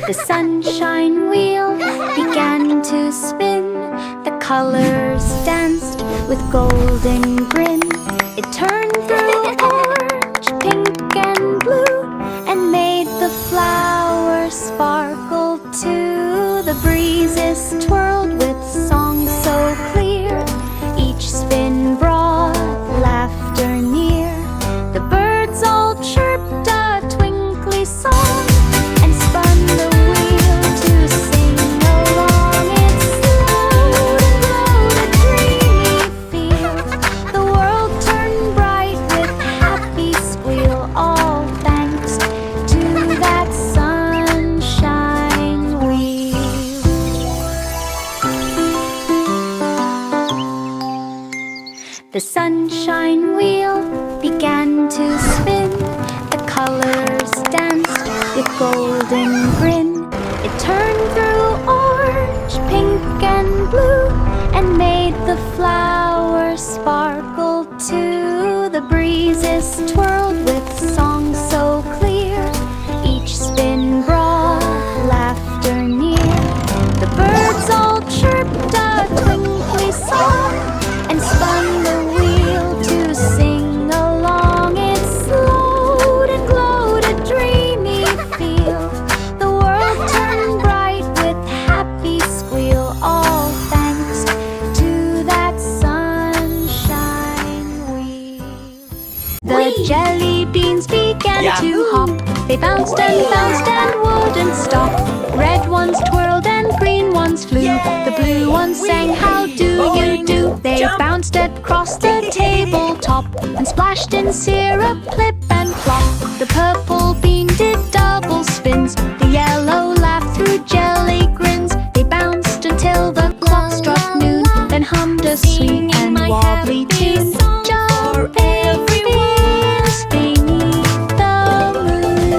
The sunshine wheel began to spin. The colors danced with golden grin. It turned through orange, pink and blue, and made the flowers sparkle too. The breezes twirled with songs so clear. Each spin brought laughter near. The birds all chirped a twinkly song and spun the wheel to sing along. It slowed and glowed a dreamy feel. The world turned bright with happy squeal, all thanks to that sunshine wheel. The sunshine wheel began to spin. The colors danced with golden grin. It turned through orange, pink and blue, and made the flowers sparkle too. The breezes twirled with songs so clear. Each spin brought laughter near. The birds all chirped a twinkly song and spun the wheel to sing along. It slowed and glowed a dreamy feel. The world turned bright with happy squeal, all thanks to that sunshine wheel. The jelly beans began to hop. They bounced and bounced and wouldn't stop. Red ones twirled and green ones flew. The blue ones sang, "How do you do?" They bounced across the tabletop and splashed in syrup, plip and plop. The purple bean did double spins. The yellow laughed through jelly grins. They bounced until the clock struck noon, then hummed a sweet and wobbly tune. Jumping beans beneath the moon.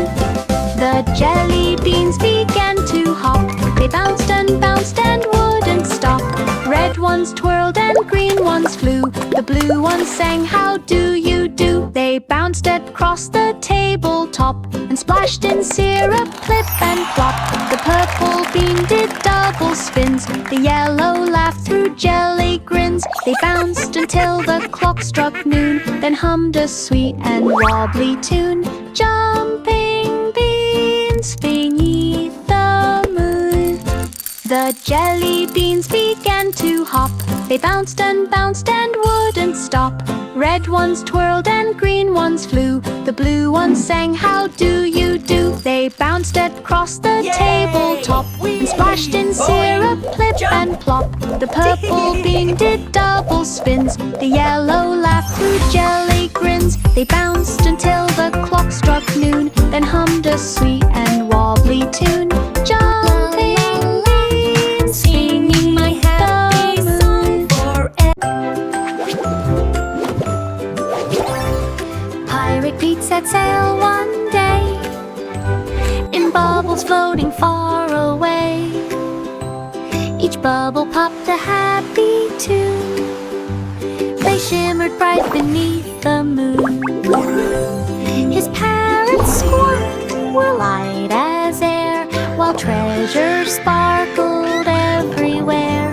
The jelly beans began to hop. They bounced and bounced and wouldn't stop. Red ones twirled and green ones flew. The blue ones sang, "How do you do?" They bounced across the tabletop and splashed in syrup, plip and plop. The purple bean did double spins. The yellow laughed through jelly grins. They bounced until the clock struck noon, then hummed a sweet and wobbly tune. Jumping beans beneath the moon. The jelly beans began to hop. They bounced and bounced and wouldn't stop. Red ones twirled and green ones flew. The blue ones sang, "How do you do?" They bounced across the tabletop and splashed in syrup, plip and plop. The purple bean did double spins. The yellow laughed through jelly grins. They bounced until the clock struck noon, then hummed a sweet and wobbly tune. Jumping beans, singing my happy song forever. Pirate Pete set sail one day in bubbles floating far away. Each bubble popped a happy tune. They shimmered bright beneath the moon. His parrots squawked were light as air, while treasures sparkled everywhere.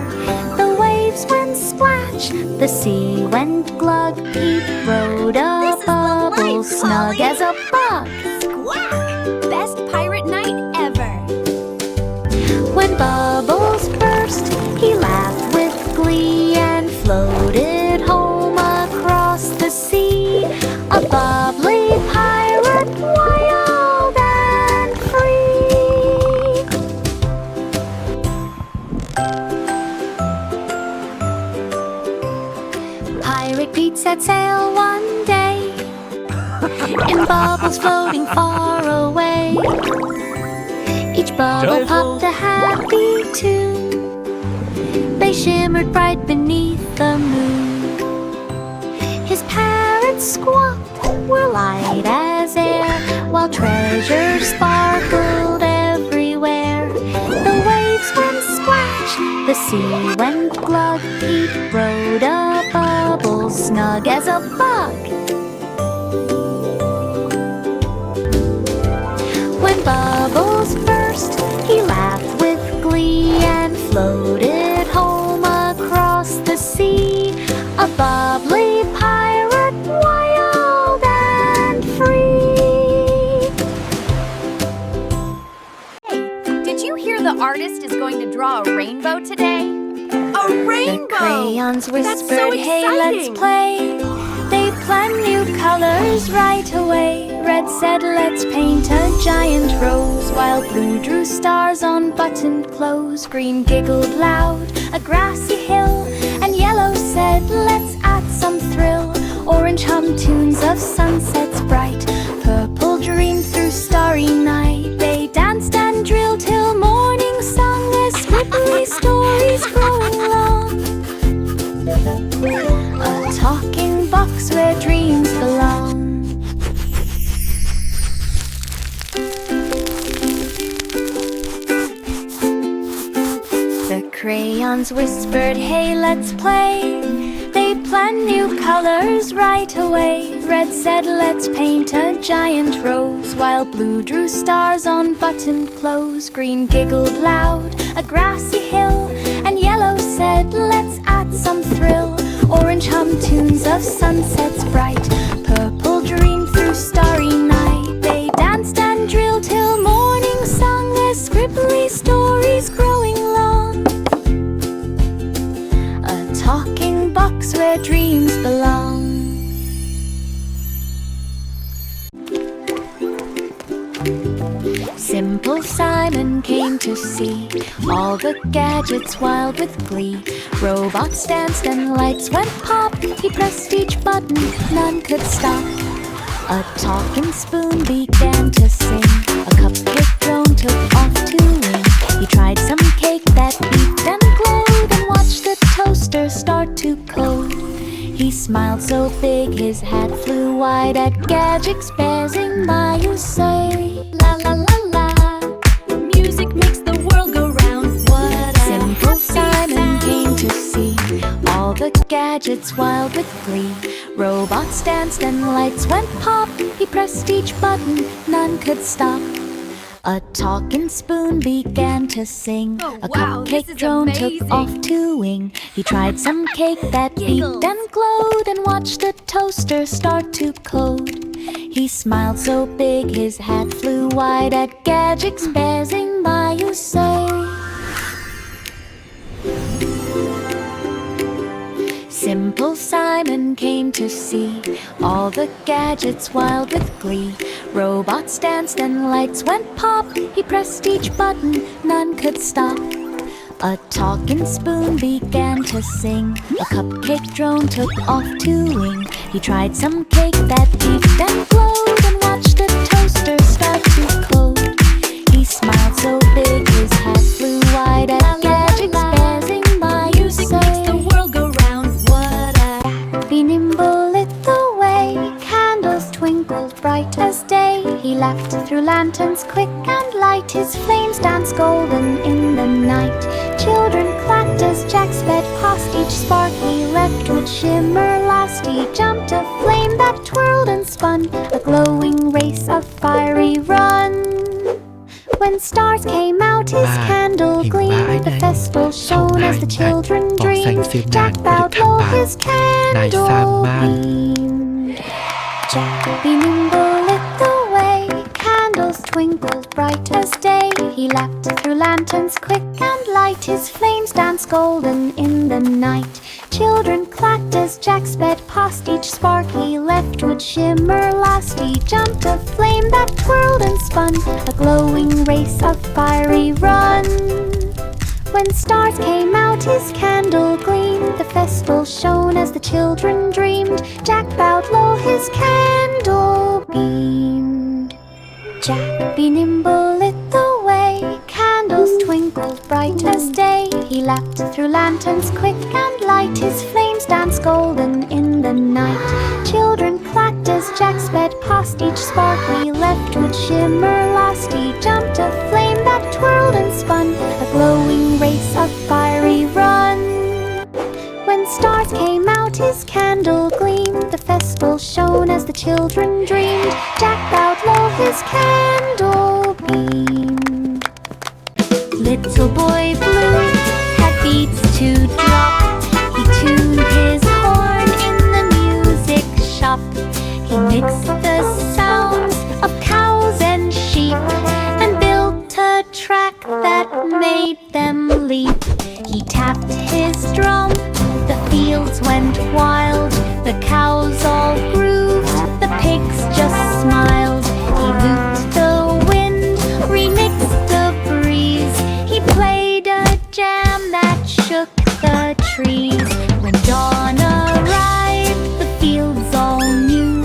The waves went splash, the sea went glug. Pete rode a bubble snug as a bug. Squawk! Best pirate night ever! When bubbles burst, he laughed with glee and floated home across the sea. A bubbly pirate, wild and free. Pirate Pete set sail one day in bubbles floating far away. Each bubble popped a happy tune. They shimmered bright beneath the moon. His parrots squawked were light as air, while treasures sparkled everywhere. The waves went splash, the sea went glug. Pete rode a bubble snug as a bug. When bubbles burst, he bubbly pirate, wild and free. Hey, did you hear the artist is going to draw a rainbow today? A rainbow! The crayons whispered, so hey, let's exciting." play. They planned new colors right away. Red said, let's paint a giant rose, while blue drew stars on buttoned clothes. Green giggled loud, a grassy hill, and yellow said, let's add some thrill. Orange hummed tunes of sunsets bright. Purple dreamed through starry night. They danced and drilled till morning sung, their scribbly stories growing long. A talking box where dreams belong. The crayons whispered, hey, let's play. They planned new colors right away. Red said, let's paint a giant rose, while blue drew stars on buttoned clothes. Green giggled loud, a grassy hill, and yellow said, let's add some thrill. Orange hummed tunes of sunsets bright. Purple dreamed through starry night. They danced and drilled till morning sung, their scribbly stories growing long. A talking box where dreams belong. Simple Simon came to see all the gadgets wild with glee. Robots danced and lights went pop. He pressed each button, none could stop. A talking spoon began to sing. A cupcake drone took off to wing. He tried some cake that beeped and glowed, and watched the toaster start to code. He smiled so big his hat flew wide at gadgets passing by who say, la la la la, music makes the world go round. What a Simple Simon came to see all the gadgets wild with glee. Robots danced and lights went pop. He pressed each button, none could stop. A talking spoon began to sing. Oh, A wow, this cupcake is drone amazing. took off to wing. He tried some cake that Giggles. beeped and glowed, and watched the toaster start to code. He smiled so big his hat flew wide at gadgets passing by who say, Simple Simon came to see all the gadgets wild with glee. Robots danced and lights went pop. He pressed each button, none could stop. A talking spoon began to sing. A cupcake drone took off to wing. He tried some cake that beeped and glowed, and watched the toaster start to code. He smiled so big his hat flew wide at gadgets passing by. Music makes the world go round. What a Be nimble, lit the way. Candles twinkled bright as day. He laughed through lanterns quick and light. His flames danced golden in the night. Children clapped as Jack sped past. Each spark he left would shimmer last. He jumped a flame that twirled and spun, a glowing race, a fiery run. When stars came out, his candle gleamed. The festival shone as the children dreamed. Jack bowed low, his candle beamed. Jack, be nimble, lit the way. Candles twinkled bright as day. He laughed through lanterns quick and light. His flames danced golden in the night. Children clapped as Jack sped past. Each spark he left would shimmer last. He jumped a flame that twirled and spun, a glowing race, a fiery run. When stars came out, his candle gleamed. The festival shone as the children dreamed. Jack bowed low, his candle beamed. Jack, be nimble, lit the way. Candles twinkled bright as day. He laughed through lanterns quick and light. His flames danced golden in the night. Children clapped as Jack sped past. Each spark he left would shimmer last. He jumped a flame that twirled and spun, a glowing race, a fiery run. When stars came out, his candle gleamed. The festival shone as the children dreamed. Jack bowed low, his candle beamed. Little boy blue had beats to drop. He tuned his horn fields went wild, the cows all grooved, the pigs just smiled. He looped the wind, remixed the breeze. He played a jam that shook the trees. When dawn arrived, the fields all knew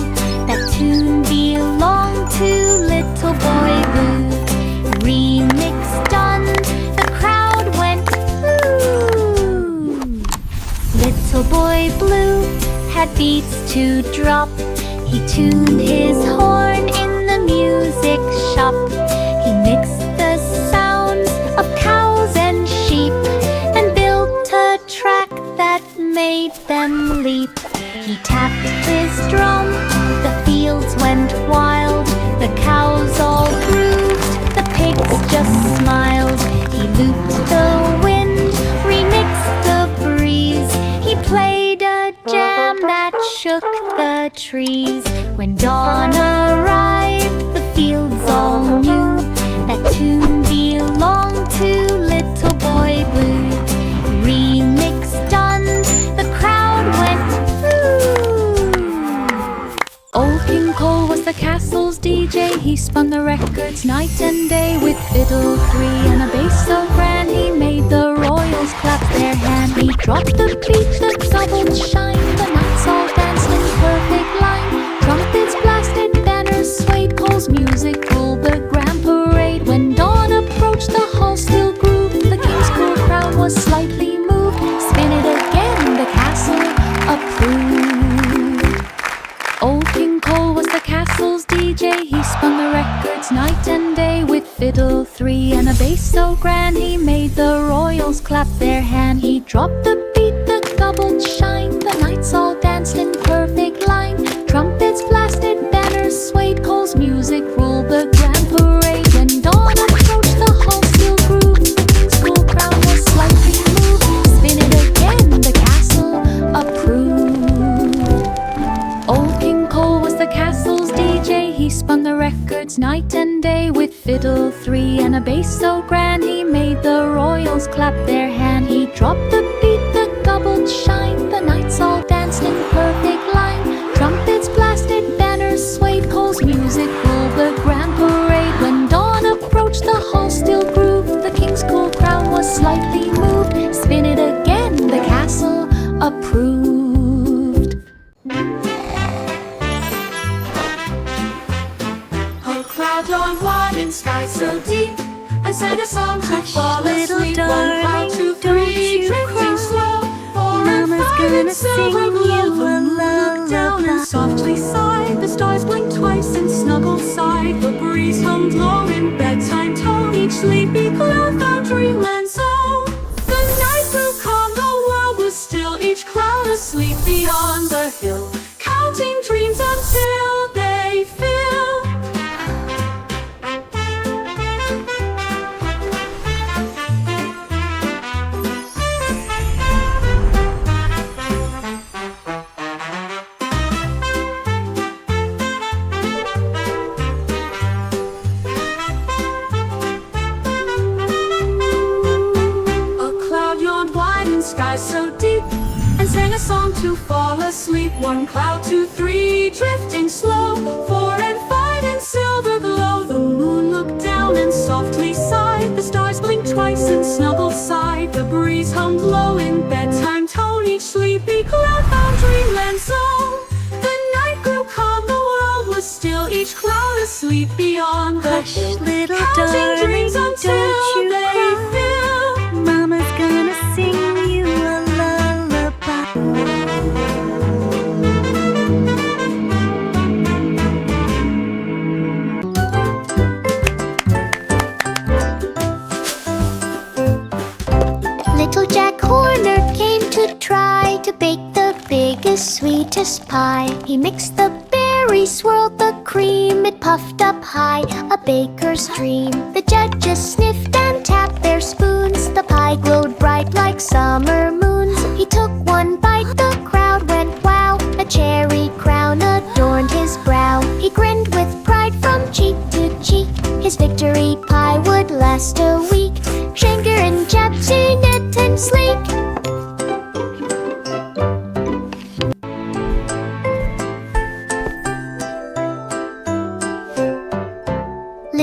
that tune belonged to Little Boy Blue. Remix done, the crowd went woo. Little Boy Blue had beats to drop. He tuned his horn in the music shop. He mixed the sounds of cows and sheep and built a track that made them leap. He tapped his drum, the fields went wild, the cows all grooved, the pigs just smiled. He looped the wind, remixed the breeze. He played a jam that shook the trees. When dawn arrived, the fields all knew that tune belonged to Little Boy Blue. Remix done, the crowd went woo. Old King Cole was the castle's DJ. He spun the records night and day with fiddle 3 and a bass so grand he made the royals clap their hand. He dropped the beat, the doubled shine, the knights all danced in perfect line. Trumpets blasted, banners swayed, Cole's music ruled the grand parade. When dawn approached, the hall still grooved, the king's cool crown was slightly moved. Spin it again, the castle approved. Old King Cole was the castle's DJ. He spun the records night and day with fiddle 3 and a bass so grand he made the royals clap their hand. He dropped the beat, the doubled shine, the knights all danced in perfect line. Trumpets blasted, banners swayed, Cole's music ruled the grand parade. When dawn approached, the hall still grooved, the king's cool crown was slightly moved. Spin it again, the castle approved. Old King Cole was the castle's DJ. He spun the records night and day with fiddle 3 and a bass so grand he made the royals clap their hand. He dropped the beat, the doubled shine, the knights all danced in perfect line. Trumpets blasted, banners swayed, Cole's music ruled the grand parade. When dawn approached, the hall still grooved, the king's cool crown was slightly moved. Spin it again, the castle approved. A cloud on wide and sky so deep, I sang a song to fall asleep. One cloud, 2, 3, drifting slow. 4 and 5 and silver glow. The moon looked down and softly sighed. The stars blinked twice and snuggled side. The breeze hummed low in bedtime tone. Each sleepy cloud found dreamland zone. The night grew calm, the world was still. Each cloud asleep beyond the hill, counting dreams until they fill. Sky so deep, and sang a song to fall asleep. 1 cloud, 2, 3, drifting slow. 4 and 5 in silver glow. The moon looked down and softly sighed. The stars blinked twice and snuggled side. The breeze hummed low in bedtime tone. Each sleepy cloud found dreamland zone. The night grew calm, the world was still. Each cloud asleep beyond the hill, Little counting darling, dreams until don't you they cry. fill. Mama's gonna sing you a lullaby. Little Jack Horner came to try to bake the biggest, sweetest pie. He mixed the berries, swirled the cream, it puffed up high, a baker's dream. The judges sniffed and tapped their spoons. The pie glowed bright like summer moons. He took one bite, the crowd went wow. A cherry crown adorned his brow. He grinned with pride from cheek to cheek. His victory pie would last a week. Shanger and Jabsy, knit and sleek.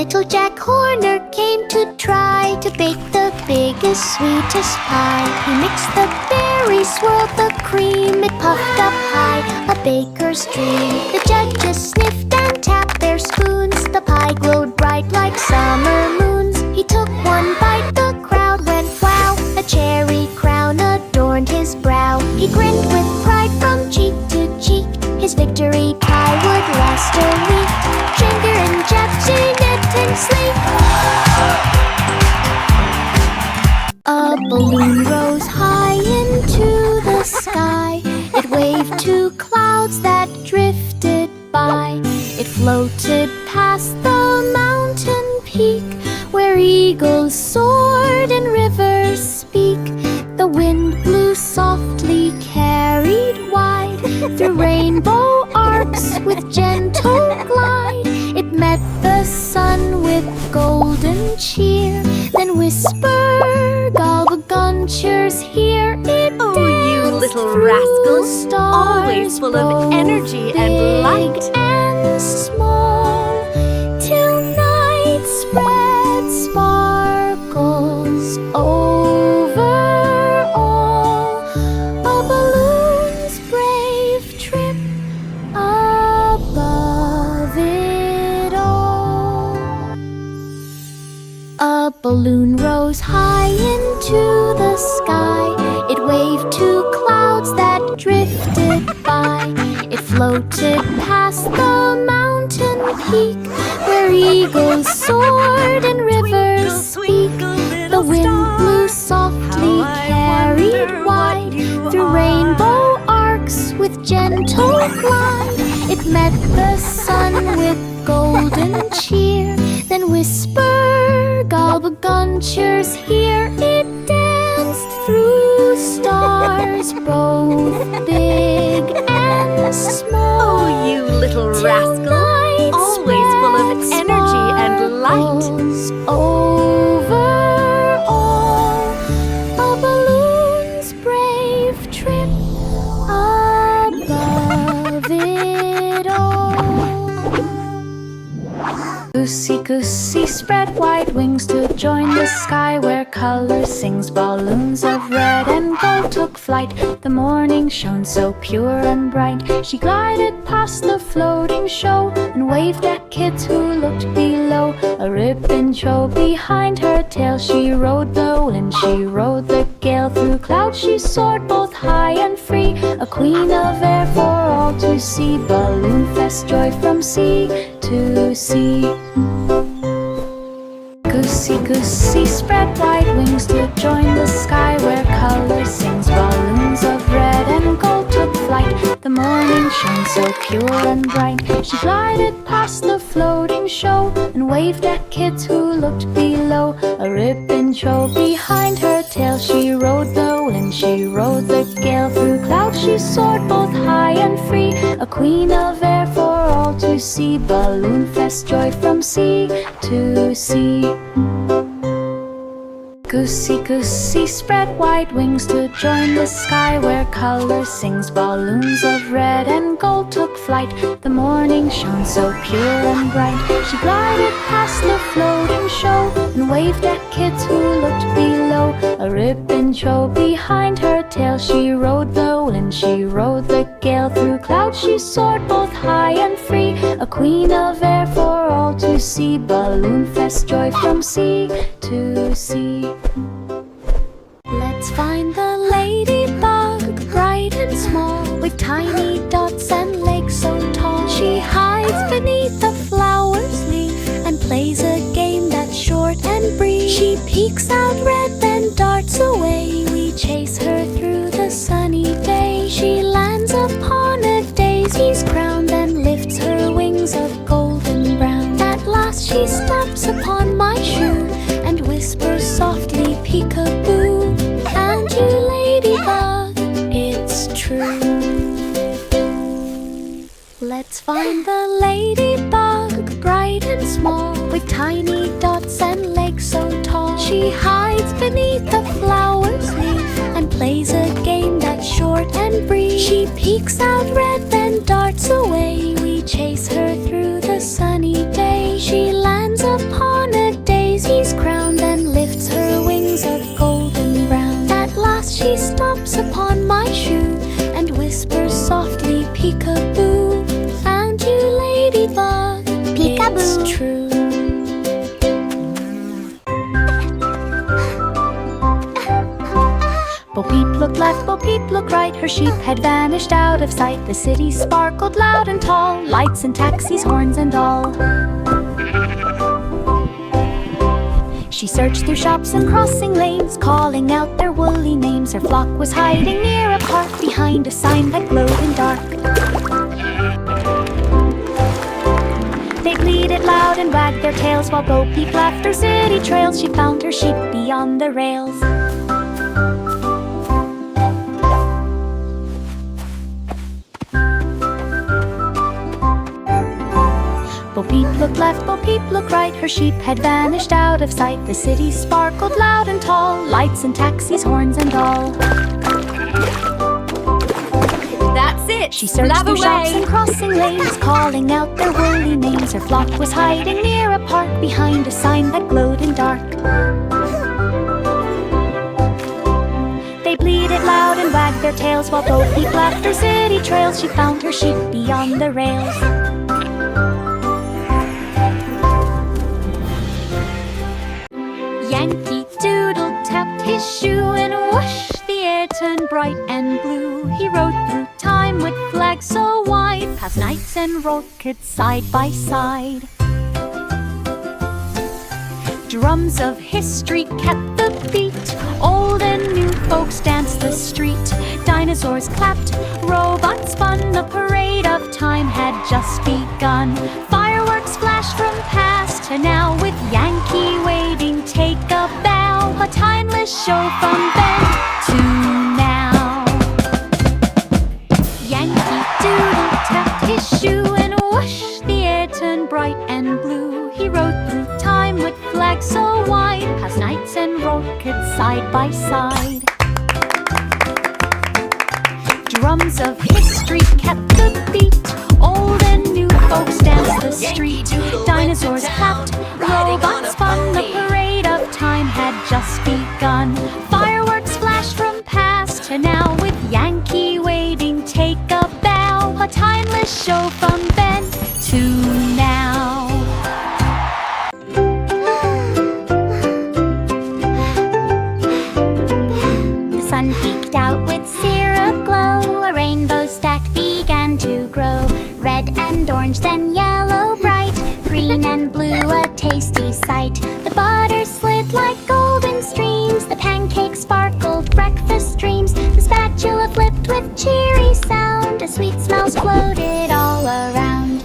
Little Jack Horner came to try to bake the biggest, sweetest pie. He mixed the berries, swirled the cream, it puffed up high, a baker's dream. The judges sniffed and tapped their spoons. The pie glowed bright like summer moons. He took one bite, the crowd went wow. A cherry crown adorned his brow. He grinned with pride from cheek to cheek. His victory pie would last a week. Ginger and Jeff sing it and sleep. A balloon rose high into the sky. It waved to clouds that drifted by. It floated past the mountain peak, where eagles soared and rivers speak. The wind blew softly, carried wide, through rainbow arcs with gentle glide. It met the sun with golden cheer, then whispered, all the gunchers here. It Oh, you little rascals, always full of energy and light. And small, till night spread sparkles over all. A balloon's brave trip above it all. A balloon rose high into the sky. It waved to clouds that drifted by. It floated past the mountain peak, where eagles soared and rivers speak. The wind blew softly, carried wide, through rainbow arcs with gentle glide. It met the sun with golden cheer, then whispered, all the gunchers here. It danced through stars, both big and small. Oh, you little rascal, always full of energy and light. Over all, a balloon's brave trip above it all. Goosey, goosey, spread wide wings to join the sky where color sings. Balloons of red and gold took flight. The morning shone so pure and bright. She glided past the floating show and waved at kids who looked below. A ribbon trove behind her tail. She rode the wind, she rode the gale. Through clouds she soared both high and free, a queen of air for all to see. Balloon fest joy from sea to sea. Goosey, goosey, spread wide wings to join the sky where color sings. Balloons of red and gold took flight. The morning shone so pure and bright. She glided past the floating show and waved at kids who looked below. A ribbon trove behind her tail. She rode the wind, she rode the gale. Through clouds she soared both high and free, a queen of air for all to see. Balloon fest joy from sea to sea. Goosey, goosey, spread wide wings to join the sky where color sings. Balloons of red and gold took flight. The morning shone so pure and bright. She glided past the floating show and waved at kids who looked below. A ribbon trove behind her tail. She rode the wind, she rode the gale. Through clouds she soared both high and free, a queen of air for all to see. Balloon fest joy from sea to sea. Let's find the ladybug, bright and small, with tiny dots and legs so tall. She hides beneath the flower's leaf and plays a game that's short and brief. She peeks out red, then darts away. We chase her through the sunny day. She lands upon a daisy's crown, then lifts her wings of golden brown. At last she steps upon my shoe and whispers softly, peekaboo. And you, ladybug, it's true. Let's find the ladybug, bright and small, with tiny dots and legs so tall. She hides beneath the flower's leaf and plays a game that's short and brief. She peeks out red, then darts away. We chase her through the sunny day. She lands upon sheep had vanished out of sight. The city sparkled loud and tall, lights and taxis, horns and all. She searched through shops and crossing lanes, calling out their woolly names. Her flock was hiding near a park, behind a sign that glowed in dark. They bleated loud and wagged their tails, while Bo Peep left her city trails. She found her sheep beyond the rails. Bo Peep looked left, Bo Peep looked right. Her sheep had vanished out of sight. The city sparkled loud and tall, lights and taxis, horns and all. That's it! She searched through shops and crossing lanes, calling out their woolly names. Her flock was hiding near a park, behind a sign that glowed in dark. They bleated loud and wagged their tails, while Bo Peep left her city trails. She found her sheep beyond the rails. Yankee Doodle tapped his shoe, and whoosh, the air turned bright and blue. He rode through time with flags so wide, past knights and rockets side by side. Drums of history kept the beat, old and new folks danced the street. Dinosaurs clapped, robots spun, the parade of time had just begun. Fireworks flashed from past to now, with Yankee waiting, take a bow. A timeless show from then to now. Yankee Doodle tapped his shoe, and whoosh, the air turned bright and blue. He rode through time with flags so wide, past knights and rockets side by side. Drums of history kept the beat, old and new folks danced the street. Dinosaurs clapped, robots spun, the parade of time had just begun. Fireworks flashed from past to now, with Yankee waiting, take a bow. A timeless show from then to now. The sun peeked out with syrup glow. A rainbow stack began to grow. Red and orange, then yellow bright. Green and blue, a tasty sight. The butter slid like golden streams. The pancakes sparkled, breakfast dreams. The spatula flipped with cheery sound. A sweet smell floated all around.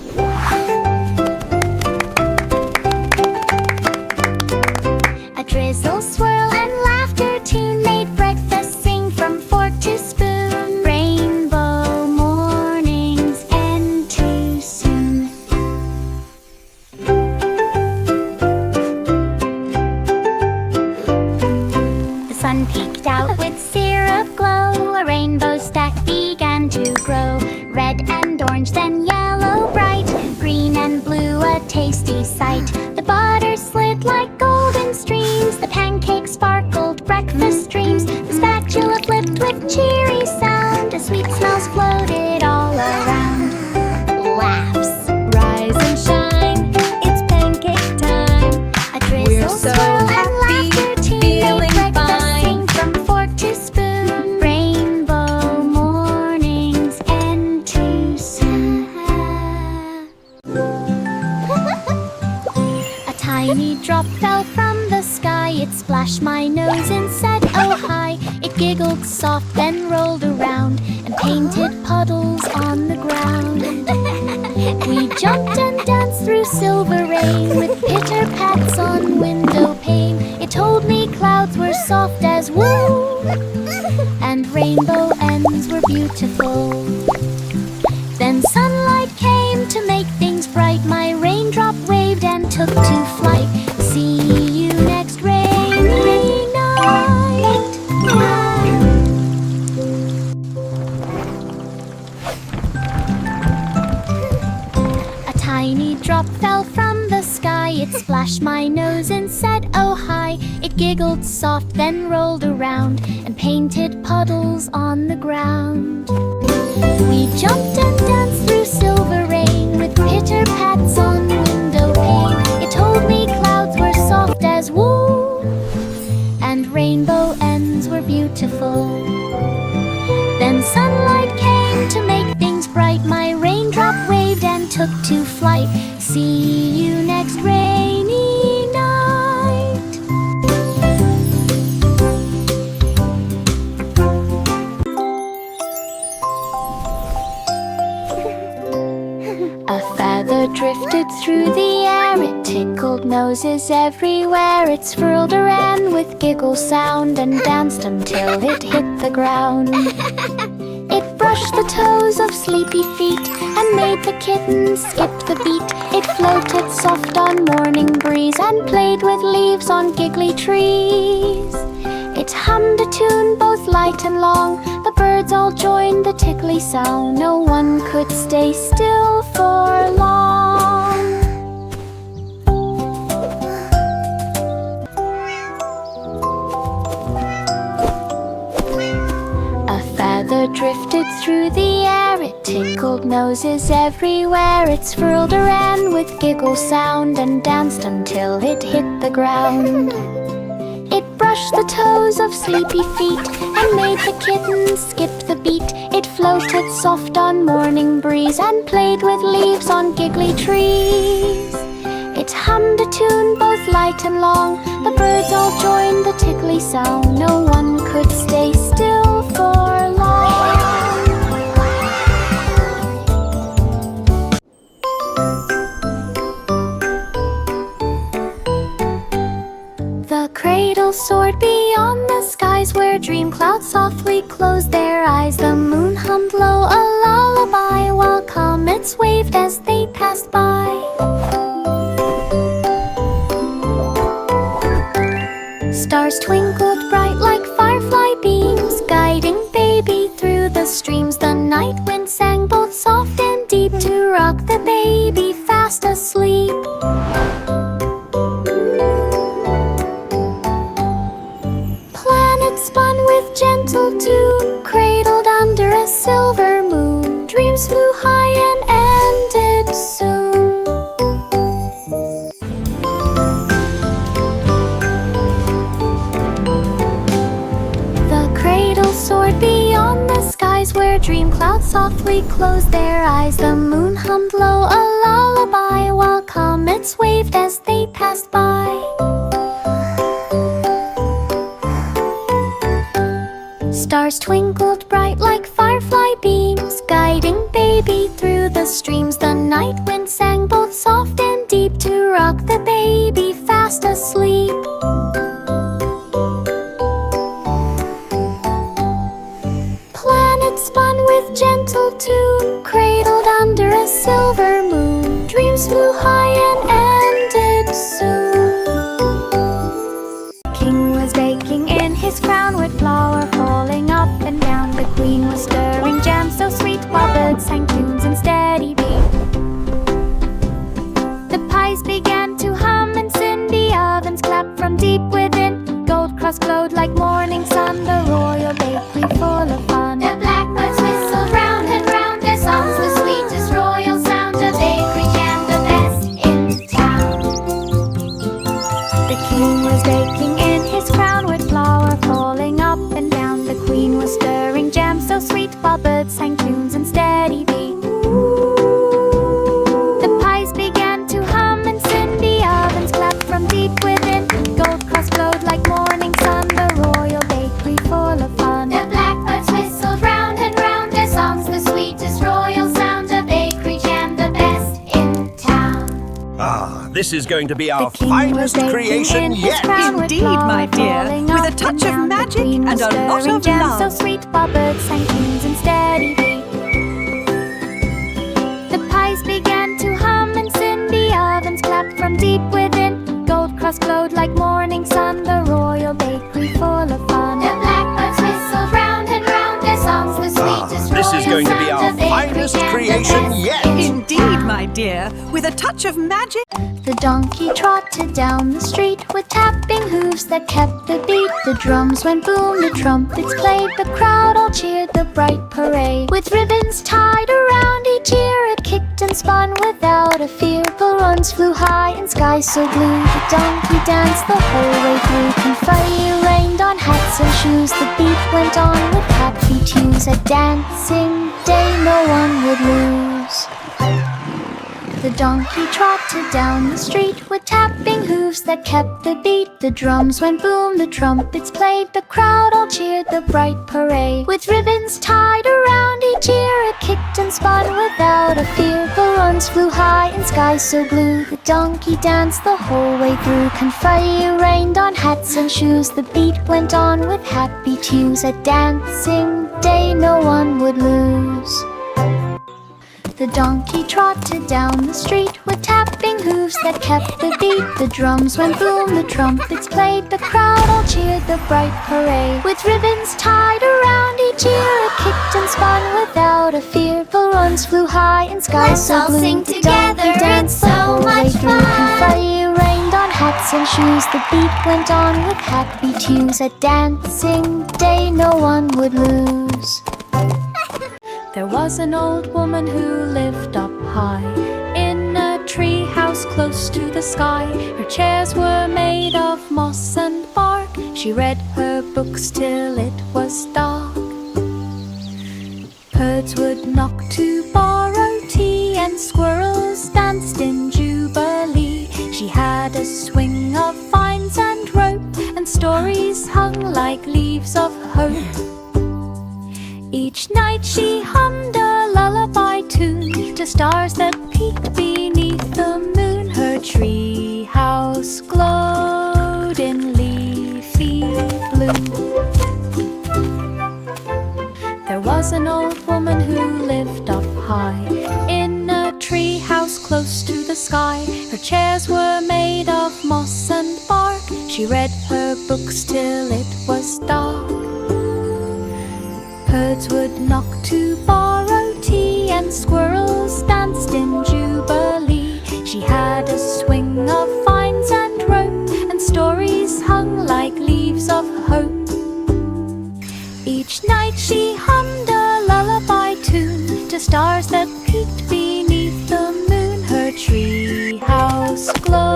A drizzle, swirl, and laughter tune made breakfast sing from fork to spoon. Rainbow mornings end too soon. The sun peeked out with syrup glow. A rainbow stack began to grow. Red and orange, then yellow bright. Green and blue, a tasty sight. The butter slid like golden streams. The pancakes sparkled, breakfast dreams. The spatula flipped with cheery sound. A sweet smells floated all around. Laughs. Rise and shine, it's pancake time. A drizzle, so swirl, and happy, laughter tune feeling made breakfast fine. sing from fork to spoon. Rainbow mornings end too soon. A tiny drop fell from the sky. It splashed my nose and said, oh hi. It giggled soft, then rolled around and painted puddles on the ground. We jumped and danced through silver rain with pitter pats on window pane. It told me clouds were soft as wool and rainbow ends were beautiful. Then sunlight came to make things bright. My raindrop waved and took to flight. See you next rainy night. A tiny drop fell from the sky. It splashed my nose and said, oh hi. It giggled soft, then rolled around and painted puddles on the ground. We jumped and danced through silver rain with pitter pats on window pane. It told me clouds were soft as wool and rainbow ends were beautiful. Then sunlight feather drifted through the air, it tickled noses everywhere. It swirled around with giggle sound and danced until it hit the ground. It brushed the toes of sleepy feet and made the kitten skip the beat. It floated soft on morning breeze and played with leaves on giggly trees. It hummed a tune both light and long. The birds all joined the tickly sound. No one could stay still for long. A feather drifted through the air, it tickled noses everywhere. It swirled around with giggle sound and danced until it hit the ground. It brushed the toes of sleepy feet and made the kitten skip the beat. It floated soft on morning breeze and played with leaves on giggly trees. It hummed a tune both light and long. The birds all joined the tickly sound. No one could stay still for long. The cradle soared beyond the skies where dream clouds softly closed their eyes. The moon hummed low a lullaby while comets waved as they passed by. Stars twinkled bright like firefly beams, guiding baby through the streams. The night wind sang both soft and deep to rock the baby fast asleep. Planets spun with gentle tune, cradled under a silver moon. Dreams flew high and ended soon. The cradle soared beyond the skies where dream clouds softly closed their eyes. The moon hummed low a lullaby while comets waved as they passed by. Stars twinkled bright like firefly beams, guiding baby through the streams. The night wind sang both soft and deep to rock the baby fast asleep. Planets spun with gentle tune, cradled under a silver moon. Dreams flew high and ended soon. King was baking in his crown with flour falling up and down. The queen was stirring jam so sweet while birds sang tunes in steady beat. The pies began to hum and soon the ovens clapped from deep within. Gold crust glowed like morning sun, the royal bakery full of fun. The blackbirds whistled round and round, their songs the sweetest royal sound. A bakery jam, the best in town. The king was baking in his crown with flour falling up and down. The queen was stirring jam so sweet while birds sang tunes in steady beat. The pies began to hum and soon the ovens clapped from deep within. Gold crust glowed like morning sun, the royal bakery full of fun. The blackbirds whistled round and round, their songs the sweetest royal sound. A bakery jam, the best in town. Ah, this is going to be our The king finest was baking creation in his yet. crown with Indeed, flour my dear, falling with a up touch and of down. The magic queen was and a lot stirring of jam love. so sweet while birds sang tunes in steady beat. The pies began to hum and soon the ovens clapped from deep within. Gold crust glowed like morning sun, the royal bakery full of fun. The blackbirds whistled round and round, their songs the sweetest This is royal going to be sound. our A bakery finest jam, the creation best yet. Indeed, my dear, with a touch of magic. The donkey trotted down the street with tapping hooves that kept the beat. The drums went boom, the trumpets played, the crowd all cheered the bright parade. With ribbons tied around each ear, it kicked and spun without a fear. Balloons flew high in skies so blue, the donkey danced the whole way through. Confetti rained on hats and shoes, the beat went on with happy tunes. A dancing day no one would lose. The donkey trotted down the street with tapping hooves that kept the beat. The drums went boom, the trumpets played, the crowd all cheered the bright parade. With ribbons tied around each ear, it kicked and spun without a fear. Balloons ones flew high in skies so blue. The donkey danced the whole way through. Confetti rained on hats and shoes. The beat went on with happy tunes. A dancing day no one would lose. The donkey trotted down the street with tapping hooves that kept the beat. The drums went boom, the trumpets played. The crowd all cheered the bright parade. With ribbons tied around each ear, it kicked and spun without a fear. Balloons flew high in skies Let's so all blue. sing The together, donkey danced it's the so whole way much through. fun. Confetti rained on hats and shoes. The beat went on with happy tunes. A dancing day no one would lose. There was an old woman who lived up high in a tree house close to the sky. Her chairs were made of moss and bark. She read her books till it was dark. Birds would knock to borrow tea, and squirrels danced in jubilee. She had a swing of vines and rope, and stories hung like leaves of hope. Each night she hummed a lullaby tune to stars that peeked beneath the moon. Her tree house glowed in leafy blue. There was an old woman who lived up high in a tree house close to the sky. Her chairs were made of moss and bark. She read her books till it was dark. Birds would knock to borrow tea, and squirrels danced in jubilee. She had a swing of vines and rope, and stories hung like leaves of hope. Each night she hummed a lullaby tune to stars that peeked beneath the moon. Her tree house glowed